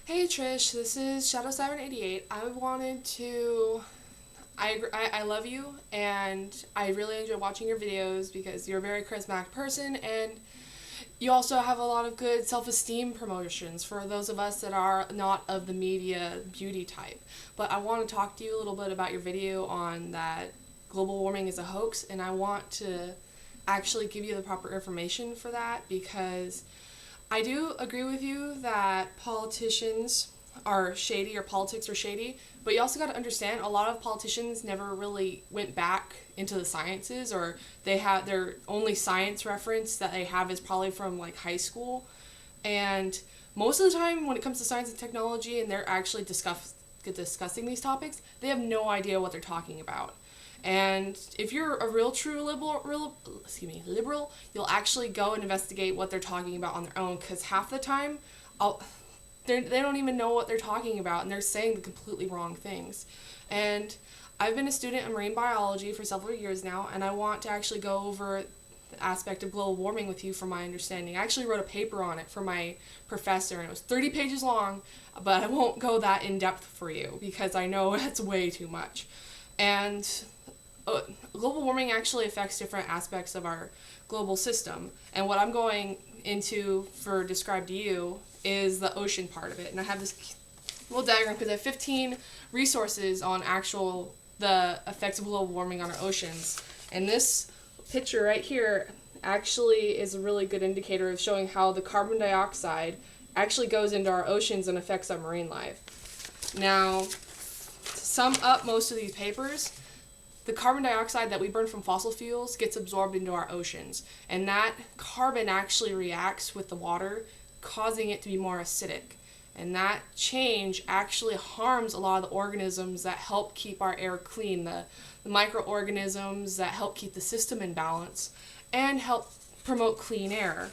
Hey Trish, this is Shadow788. I love you and I really enjoy watching your videos because you're a very charismatic person and you also have a lot of good self-esteem promotions for those of us that are not of the media beauty type. But I want to talk to you a little bit about your video on that global warming is a hoax, and I want to actually give you the proper information for that because I do agree with you that politicians are shady or politics are shady, but you also got to understand a lot of politicians never really went back into the sciences, or they have their only science reference that they have is probably from like high school. And most of the time when it comes to science and technology and they're actually discussing these topics, they have no idea what they're talking about. And if you're a real true liberal, you'll actually go and investigate what they're talking about on their own, because half the time they don't even know what they're talking about and they're saying the completely wrong things. And I've been a student in marine biology for several years now, and I want to actually go over the aspect of global warming with you from my understanding. I actually wrote a paper on it for my professor, and it was 30 pages long, but I won't go that in depth for you because I know that's way too much. And global warming actually affects different aspects of our global system, and what I'm going into for describe to you is the ocean part of it. And I have this little diagram because I have 15 resources on the effects of global warming on our oceans, and this picture right here actually is a really good indicator of showing how the carbon dioxide actually goes into our oceans and affects our marine life. Now, to sum up most of these papers, the carbon dioxide that we burn from fossil fuels gets absorbed into our oceans, and that carbon actually reacts with the water, causing it to be more acidic. And that change actually harms a lot of the organisms that help keep our air clean, the microorganisms that help keep the system in balance and help promote clean air.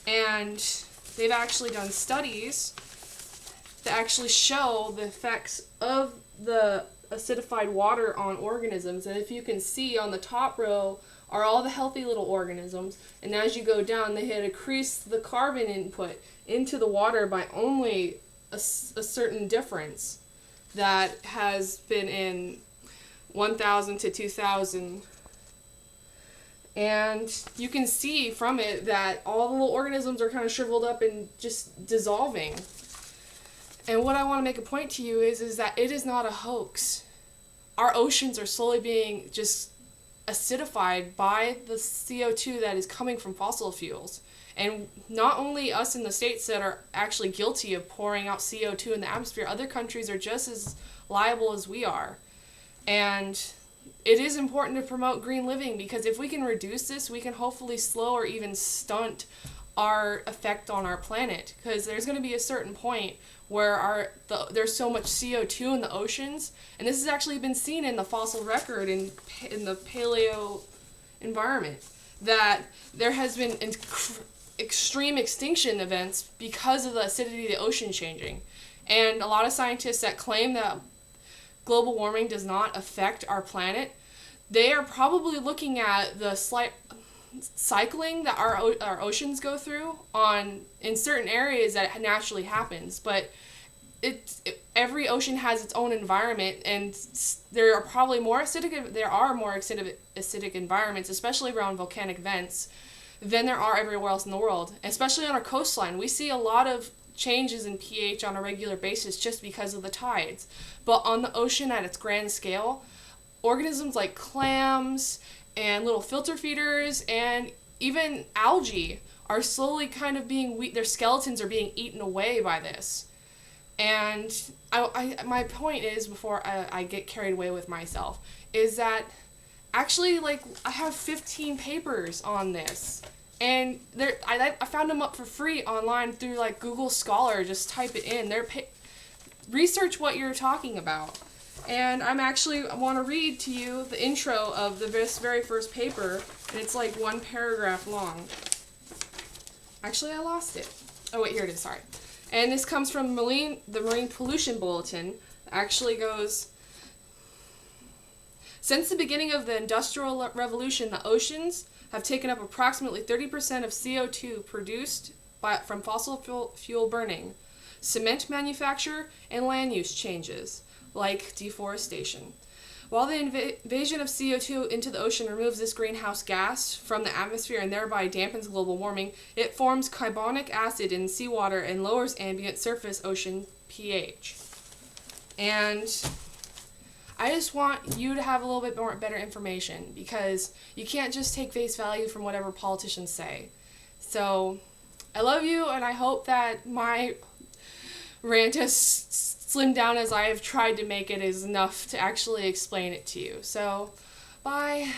And they've actually done studies that actually show the effects of the acidified water on organisms. And if you can see on the top row are all the healthy little organisms, and as you go down they had increased the carbon input into the water by only a certain difference that has been in 1000 to 2000. And you can see from it that all the little organisms are kind of shriveled up and just dissolving. And what I want to make a point to you is that it is not a hoax. Our oceans are slowly being just acidified by the CO2 that is coming from fossil fuels. And not only us in the States that are actually guilty of pouring out CO2 in the atmosphere, other countries are just as liable as we are. And it is important to promote green living, because if we can reduce this, we can hopefully slow or even stunt our effect on our planet, because there's going to be a certain point where there's so much CO2 in the oceans, and this has actually been seen in the fossil record in the paleo environment, that there has been extreme extinction events because of the acidity of the ocean changing. And a lot of scientists that claim that global warming does not affect our planet, they are probably looking at the slight cycling that our oceans go through in certain areas that naturally happens. But every ocean has its own environment, and there are more acidic environments, especially around volcanic vents, than there are everywhere else in the world. Especially on our coastline, we see a lot of changes in pH on a regular basis just because of the tides. But on the ocean at its grand scale, organisms like clams and little filter feeders and even algae are slowly kind of their skeletons are being eaten away by this. And my point is, before I get carried away with myself, is that actually, like, I have 15 papers on this, and I found them up for free online through like Google Scholar. Just type it in. Research what you're talking about. And I want to read to you the intro of this very first paper, and it's like one paragraph long. Actually, I lost it. Oh wait, here it is, sorry. And this comes from the Marine Pollution Bulletin. It actually goes, since the beginning of the Industrial Revolution, the oceans have taken up approximately 30% of CO2 produced from fossil fuel burning. cement manufacture, and land use changes, like deforestation. While the invasion of CO2 into the ocean removes this greenhouse gas from the atmosphere and thereby dampens global warming, it forms carbonic acid in seawater and lowers ambient surface ocean pH. And I just want you to have a little bit more better information, because you can't just take face value from whatever politicians say. So, I love you, and I hope that my rant as slimmed down as I have tried to make it is enough to actually explain it to you. So, bye.